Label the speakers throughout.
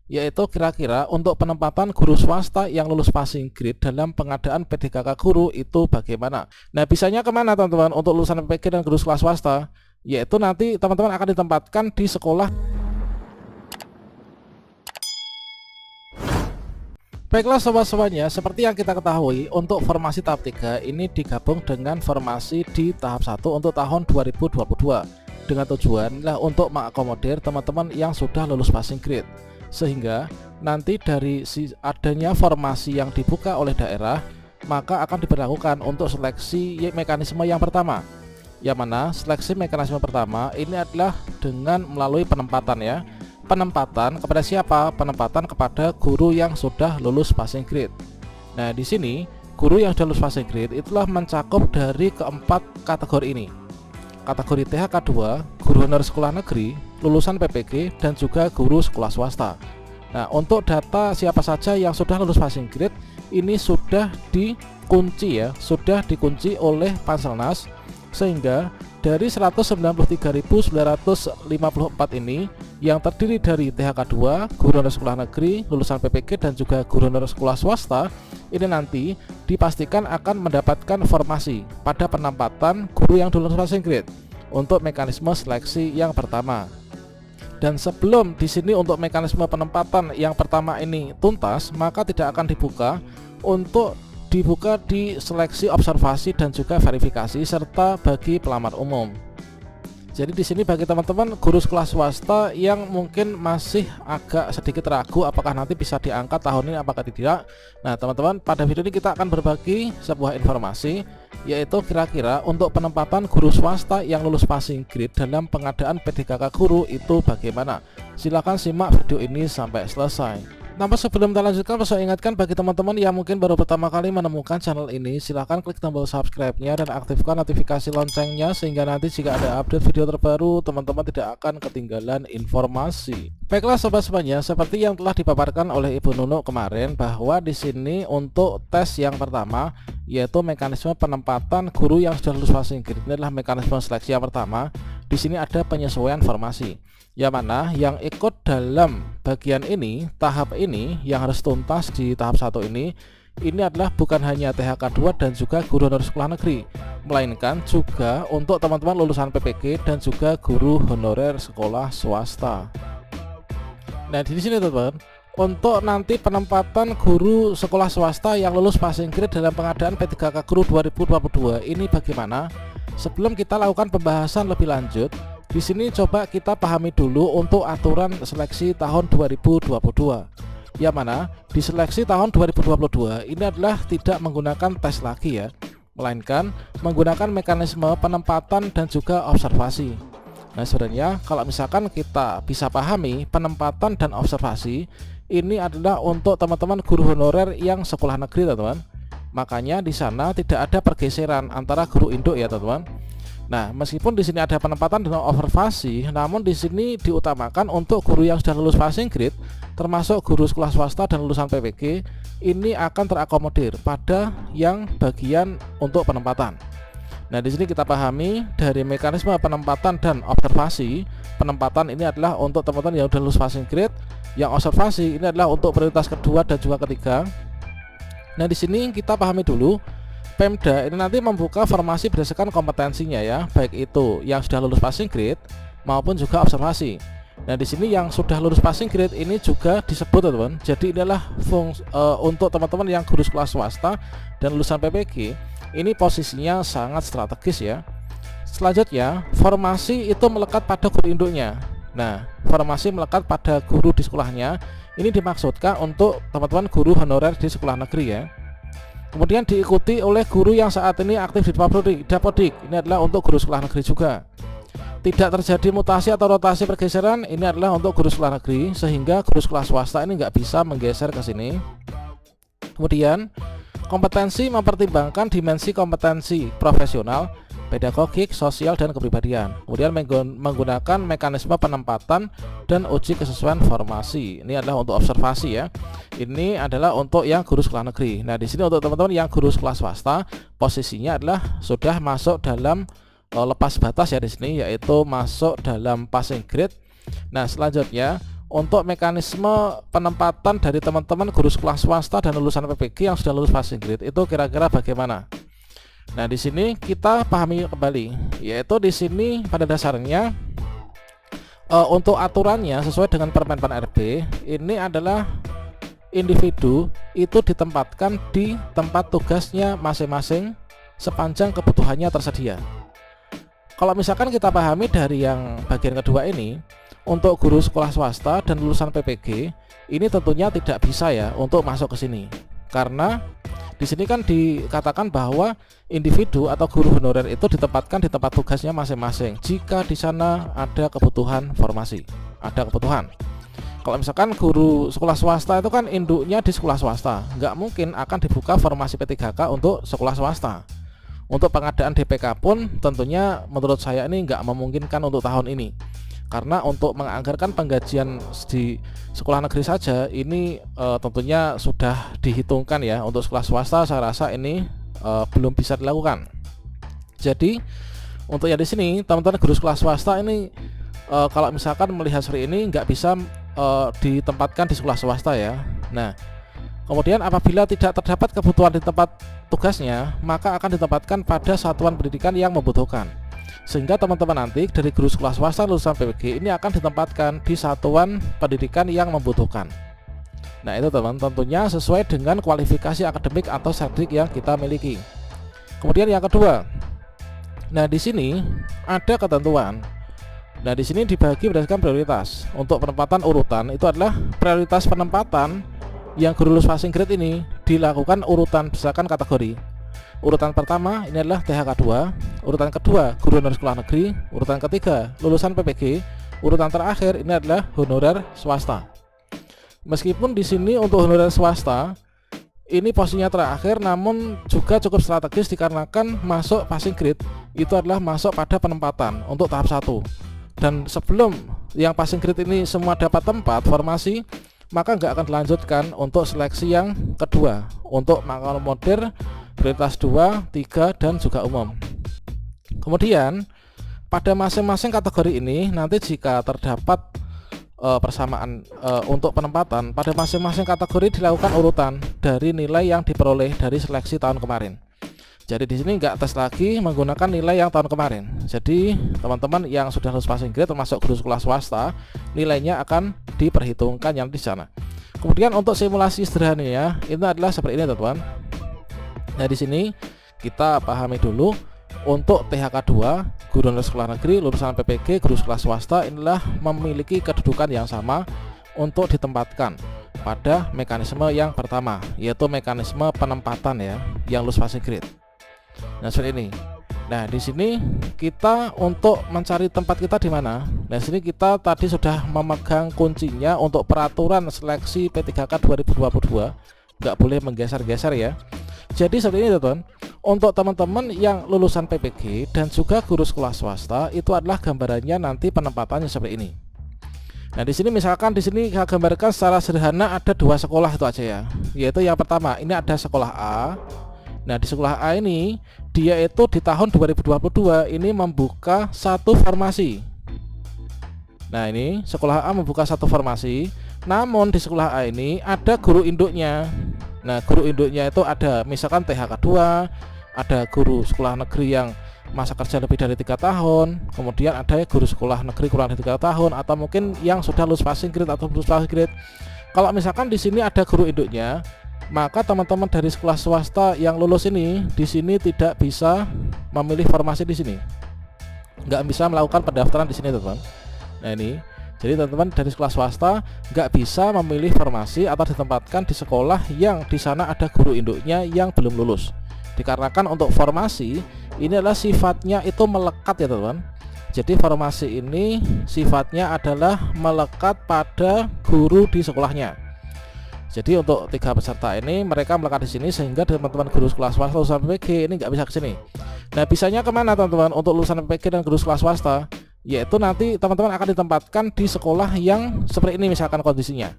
Speaker 1: yaitu kira-kira untuk penempatan guru swasta yang lulus passing grade dalam pengadaan PDKK guru itu bagaimana. Nah, bisanya kemana teman-teman untuk lulusan PPG dan guru sekolah swasta? Yaitu nanti teman-teman akan ditempatkan di sekolah. Baiklah sobat-sobatnya, seperti yang kita ketahui untuk formasi tahap 3 ini digabung dengan formasi di tahap 1 untuk tahun 2022 dengan tujuan untuk mengakomodir teman-teman yang sudah lulus passing grade, sehingga nanti dari adanya formasi yang dibuka oleh daerah maka akan diberlakukan untuk seleksi mekanisme yang pertama, yang mana seleksi mekanisme pertama ini adalah dengan melalui penempatan ya. Penempatan kepada siapa? Penempatan kepada guru yang sudah lulus passing grade. Nah, di sini guru yang sudah lulus passing grade itulah mencakup dari keempat kategori ini. Kategori THK 2, guru honor sekolah negeri, lulusan PPG, dan juga guru sekolah swasta. Nah, untuk data siapa saja yang sudah lulus passing grade ini sudah dikunci ya, sudah dikunci oleh Panselnas, sehingga dari 193.954 ini yang terdiri dari THK 2, guru honor sekolah negeri, lulusan PPG, dan juga guru honor sekolah swasta, ini nanti dipastikan akan mendapatkan formasi pada penempatan guru yang lulus passing grade untuk mekanisme seleksi yang pertama. Dan sebelum di sini untuk mekanisme penempatan yang pertama ini tuntas, maka tidak akan dibuka di seleksi observasi dan juga verifikasi serta bagi pelamar umum. Jadi di sini bagi teman-teman guru sekolah swasta yang mungkin masih agak sedikit ragu apakah nanti bisa diangkat tahun ini apakah tidak. Nah, teman-teman, pada video ini kita akan berbagi sebuah informasi, yaitu kira-kira untuk penempatan guru swasta yang lulus passing grade dalam pengadaan PDKK guru itu bagaimana. Silahkan simak video ini sampai selesai. Namun sebelum kita lanjutkan, saya ingatkan bagi teman-teman yang mungkin baru pertama kali menemukan channel ini, silahkan klik tombol subscribe-nya dan aktifkan notifikasi loncengnya, sehingga nanti jika ada update video terbaru, teman-teman tidak akan ketinggalan informasi. Baiklah sobat semuanya, seperti yang telah dipaparkan oleh Ibu Nunu kemarin, bahwa di sini untuk tes yang pertama, yaitu mekanisme penempatan guru yang sudah lulus passing grade, ini adalah mekanisme seleksi yang pertama. Di sini ada penyesuaian formasi, yang mana yang ikut dalam bagian ini, tahap ini yang harus tuntas di tahap 1 ini adalah bukan hanya THK 2 dan juga guru honor sekolah negeri, melainkan juga untuk teman-teman lulusan PPG dan juga guru honorer sekolah swasta. Nah, di sini teman-teman, untuk nanti penempatan guru sekolah swasta yang lulus passing grade dalam pengadaan P3K Guru 2022 ini bagaimana? Sebelum kita lakukan pembahasan lebih lanjut, di sini coba kita pahami dulu untuk aturan seleksi tahun 2022. Yang mana di seleksi tahun 2022 ini adalah tidak menggunakan tes lagi ya, melainkan menggunakan mekanisme penempatan dan juga observasi. Nah, sebenarnya kalau misalkan kita bisa pahami penempatan dan observasi ini adalah untuk teman-teman guru honorer yang sekolah negeri, teman-teman. Makanya di sana tidak ada pergeseran antara guru induk ya, teman-teman. Nah, meskipun di sini ada penempatan dan observasi, namun di sini diutamakan untuk guru yang sudah lulus passing grade, termasuk guru sekolah swasta dan lulusan PPG, ini akan terakomodir pada yang bagian untuk penempatan. Nah, di sini kita pahami dari mekanisme penempatan dan observasi. Penempatan ini adalah untuk teman-teman yang sudah lulus passing grade, yang observasi ini adalah untuk prioritas kedua dan juga ketiga. Nah, di sini kita pahami dulu, Pemda ini nanti membuka formasi berdasarkan kompetensinya ya, baik itu yang sudah lulus passing grade maupun juga observasi. Nah, di sini yang sudah lulus passing grade ini juga disebut teman-teman. Jadi inilah untuk teman-teman yang guru sekolah swasta dan lulusan PPG, ini posisinya sangat strategis ya. Selanjutnya, formasi itu melekat pada guru induknya. Nah, formasi melekat pada guru di sekolahnya ini dimaksudkan untuk teman-teman guru honorer di sekolah negeri ya. Kemudian diikuti oleh guru yang saat ini aktif di Dapodik. Ini adalah untuk guru sekolah negeri juga. Tidak terjadi mutasi atau rotasi pergeseran, ini adalah untuk guru sekolah negeri, sehingga guru sekolah swasta ini nggak bisa menggeser ke sini. Kemudian kompetensi mempertimbangkan dimensi kompetensi profesional, pedagogik, sosial, dan kepribadian. Kemudian menggunakan mekanisme penempatan dan uji kesesuaian formasi. Ini adalah untuk observasi ya. Ini adalah untuk yang guru sekolah negeri. Nah, di sini untuk teman-teman yang guru sekolah swasta, posisinya adalah sudah masuk dalam lepas batas ya di sini, yaitu masuk dalam passing grade. Nah, selanjutnya untuk mekanisme penempatan dari teman-teman guru sekolah swasta dan lulusan PPG yang sudah lulus passing grade itu kira-kira bagaimana. Nah, di sini kita pahami kembali, yaitu di sini pada dasarnya untuk aturannya sesuai dengan Permen PAN RB, ini adalah individu itu ditempatkan di tempat tugasnya masing-masing sepanjang kebutuhannya tersedia. Kalau misalkan kita pahami dari yang bagian kedua ini, untuk guru sekolah swasta dan lulusan PPG ini tentunya tidak bisa ya untuk masuk ke sini, karena di sini kan dikatakan bahwa individu atau guru honorer itu ditempatkan di tempat tugasnya masing-masing jika di sana ada kebutuhan formasi, ada kebutuhan. Kalau misalkan guru sekolah swasta itu kan induknya di sekolah swasta, nggak mungkin akan dibuka formasi P3K untuk sekolah swasta. Untuk pengadaan DPK pun tentunya menurut saya ini nggak memungkinkan untuk tahun ini, karena untuk menganggarkan penggajian di sekolah negeri saja ini tentunya sudah dihitungkan ya. Untuk sekolah swasta saya rasa ini belum bisa dilakukan. Jadi untuk yang di sini teman-teman guru sekolah swasta ini kalau misalkan melihat seperti ini nggak bisa ditempatkan di sekolah swasta ya. Nah, kemudian apabila tidak terdapat kebutuhan di tempat tugasnya, maka akan ditempatkan pada satuan pendidikan yang membutuhkan. Sehingga teman-teman nanti dari guru sekolah swasta lulusan PPG ini akan ditempatkan di satuan pendidikan yang membutuhkan. Nah, itu teman, tentunya sesuai dengan kualifikasi akademik atau sardik yang kita miliki. Kemudian yang kedua, nah di sini ada ketentuan. Nah, di sini dibagi berdasarkan prioritas. Untuk penempatan urutan itu adalah prioritas penempatan yang guru lulus passing grade ini dilakukan urutan berdasarkan kategori. Urutan pertama ini adalah THK 2, urutan kedua guru honorer sekolah negeri, urutan ketiga lulusan PPG, urutan terakhir ini adalah honorer swasta. Meskipun di sini untuk honorer swasta ini posisinya terakhir, namun juga cukup strategis dikarenakan masuk passing grade itu adalah masuk pada penempatan untuk tahap 1. Dan sebelum yang passing grade ini semua dapat tempat formasi, maka nggak akan dilanjutkan untuk seleksi yang kedua untuk mengakomodir prioritas 2, 3, dan juga umum. Kemudian pada masing-masing kategori ini nanti jika terdapat persamaan untuk penempatan, pada masing-masing kategori dilakukan urutan dari nilai yang diperoleh dari seleksi tahun kemarin. Jadi di sini nggak tes lagi menggunakan nilai yang tahun kemarin. Jadi teman-teman yang sudah lulus passing grade termasuk guru sekolah swasta, nilainya akan diperhitungkan yang di sana. Kemudian untuk simulasi sederhananya itu adalah seperti ini teman-teman. Nah, di sini kita pahami dulu untuk THK 2 guru honorer sekolah negeri lulusan PPG guru sekolah swasta inilah memiliki kedudukan yang sama untuk ditempatkan pada mekanisme yang pertama, yaitu mekanisme penempatan ya yang lulus passing grade. Nah, seperti ini. Nah, di sini kita untuk mencari tempat kita di mana. Nah, sini kita tadi sudah memegang kuncinya untuk peraturan seleksi P3K 2022, nggak boleh menggeser-geser ya. Jadi seperti ini teman-teman. Untuk teman-teman yang lulusan PPG dan juga guru sekolah swasta itu adalah gambarannya nanti penempatannya seperti ini. Nah, di sini misalkan di sini saya gambarkan secara sederhana ada 2 sekolah itu aja ya. Yaitu yang pertama ini ada sekolah A. Nah, di sekolah A ini dia itu di tahun 2022 ini membuka satu formasi. Nah, ini sekolah A membuka satu formasi, namun di sekolah A ini ada guru induknya. Nah, guru induknya itu ada misalkan THK 2, ada guru sekolah negeri yang masa kerja lebih dari 3 tahun, kemudian ada guru sekolah negeri kurang dari 3 tahun, atau mungkin yang sudah lulus passing grade atau lulus passing grade. Kalau misalkan di sini ada guru induknya, maka teman-teman dari sekolah swasta yang lulus ini di sini tidak bisa memilih formasi di sini, nggak bisa melakukan pendaftaran di sini teman-teman. Nah, ini jadi teman-teman dari sekolah swasta nggak bisa memilih formasi atau ditempatkan di sekolah yang di sana ada guru induknya yang belum lulus, dikarenakan untuk formasi ini adalah sifatnya itu melekat ya teman-teman. Jadi formasi ini sifatnya adalah melekat pada guru di sekolahnya. Jadi untuk 3 peserta ini mereka melekat di sini sehingga teman-teman guru sekolah swasta lulusan PPG ini nggak bisa ke sini. Nah, bisanya kemana teman-teman untuk lulusan PPG dan guru sekolah swasta? Yaitu nanti teman-teman akan ditempatkan di sekolah yang seperti ini misalkan kondisinya.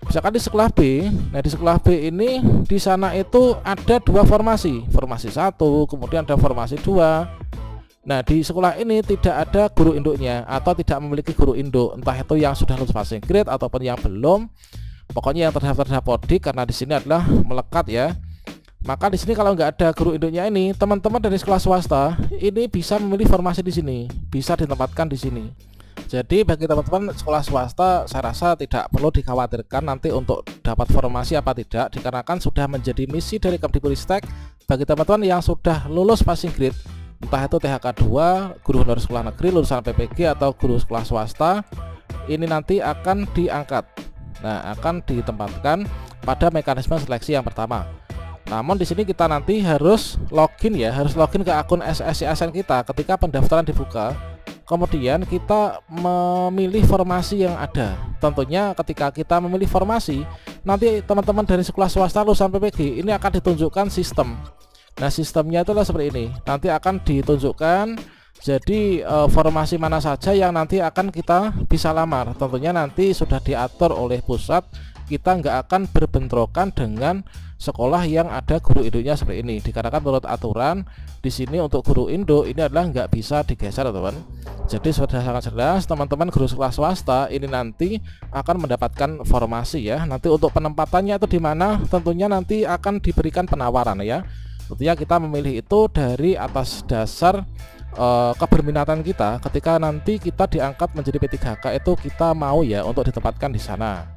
Speaker 1: Misalkan di sekolah B. Nah, di sekolah B ini di sana itu ada 2 formasi, formasi 1, kemudian ada formasi 2. Nah, di sekolah ini tidak ada guru induknya atau tidak memiliki guru induk, entah itu yang sudah lulus passing grade ataupun yang belum. Pokoknya yang terdaftar Dapodik, karena di sini adalah melekat ya. Maka di sini kalau nggak ada guru induknya ini, teman-teman dari sekolah swasta ini bisa memilih formasi di sini, bisa ditempatkan di sini. Jadi bagi teman-teman sekolah swasta, saya rasa tidak perlu dikhawatirkan nanti untuk dapat formasi apa tidak, dikarenakan sudah menjadi misi dari Kemdikbudristek bagi teman-teman yang sudah lulus passing grade, entah itu THK 2, guru honorer sekolah negeri, lulusan PPG atau guru sekolah swasta, ini nanti akan diangkat. Nah, akan ditempatkan pada mekanisme seleksi yang pertama. Namun di sini kita nanti harus login ya, harus login ke akun SSCSN kita ketika pendaftaran dibuka. Kemudian kita memilih formasi yang ada. Tentunya ketika kita memilih formasi, nanti teman-teman dari sekolah swasta lulusan PPG ini akan ditunjukkan sistem. Nah, sistemnya itulah seperti ini. Nanti akan ditunjukkan jadi formasi mana saja yang nanti akan kita bisa lamar. Tentunya nanti sudah diatur oleh pusat, kita nggak akan berbentrokan dengan sekolah yang ada guru induknya seperti ini. Dikarenakan menurut aturan di sini untuk guru induk ini adalah nggak bisa digeser, teman. Jadi sudah sangat jelas teman-teman guru sekolah swasta ini nanti akan mendapatkan formasi ya. Nanti untuk penempatannya itu di mana? Tentunya nanti akan diberikan penawaran ya. Tentunya kita memilih itu dari atas dasar keberminatan kita. Ketika nanti kita diangkat menjadi P3K itu kita mau ya untuk ditempatkan di sana.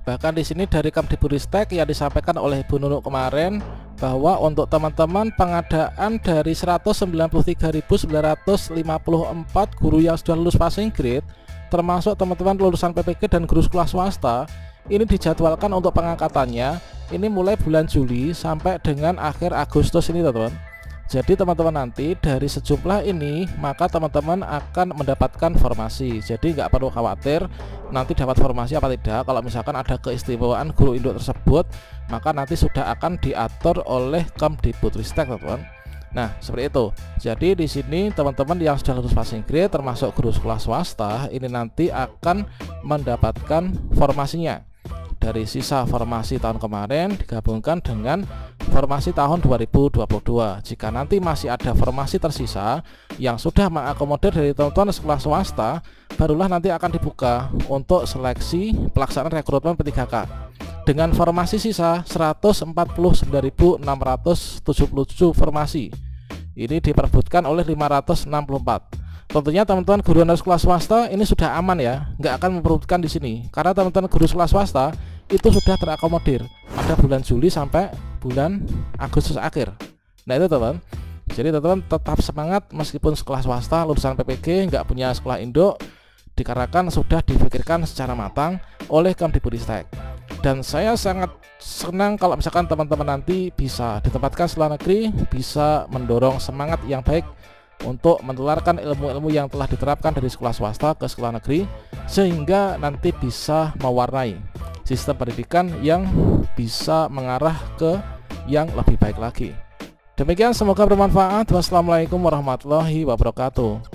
Speaker 1: Bahkan di sini dari Kemdikbudristek yang disampaikan oleh Bu Nunuk kemarin bahwa untuk teman-teman pengadaan dari 193.954 guru yang sudah lulus passing grade, termasuk teman-teman lulusan PPG dan guru sekolah swasta, ini dijadwalkan untuk pengangkatannya ini mulai bulan Juli sampai dengan akhir Agustus ini, teman-teman. Jadi teman-teman nanti dari sejumlah ini maka teman-teman akan mendapatkan formasi. Jadi nggak perlu khawatir nanti dapat formasi apa tidak. Kalau misalkan ada keistimewaan guru induk tersebut, maka nanti sudah akan diatur oleh Kemdikbudristek, teman-teman. Nah, seperti itu. Jadi di sini teman-teman yang sudah lulus passing grade termasuk guru sekolah swasta ini nanti akan mendapatkan formasinya. Dari sisa formasi tahun kemarin digabungkan dengan formasi tahun 2022. Jika nanti masih ada formasi tersisa yang sudah mengakomodir dari teman-teman sekolah swasta, barulah nanti akan dibuka untuk seleksi pelaksanaan rekrutmen P3K. Dengan formasi sisa 149.677 formasi. Ini diperebutkan oleh 564. Tentunya teman-teman guru honorer sekolah swasta ini sudah aman ya, nggak akan memperebutkan di sini karena teman-teman guru sekolah swasta itu sudah terakomodir pada bulan Juli sampai bulan Agustus akhir. Nah itu teman. Jadi teman-teman tetap semangat meskipun sekolah swasta lulusan PPG nggak punya sekolah induk, dikarenakan sudah dipikirkan secara matang oleh Kemdikbudristek. Dan saya sangat senang kalau misalkan teman-teman nanti bisa ditempatkan sekolah negeri, bisa mendorong semangat yang baik untuk menularkan ilmu-ilmu yang telah diterapkan dari sekolah swasta ke sekolah negeri, sehingga nanti bisa mewarnai sistem pendidikan yang bisa mengarah ke yang lebih baik lagi. Demikian, semoga bermanfaat. Wassalamualaikum warahmatullahi wabarakatuh.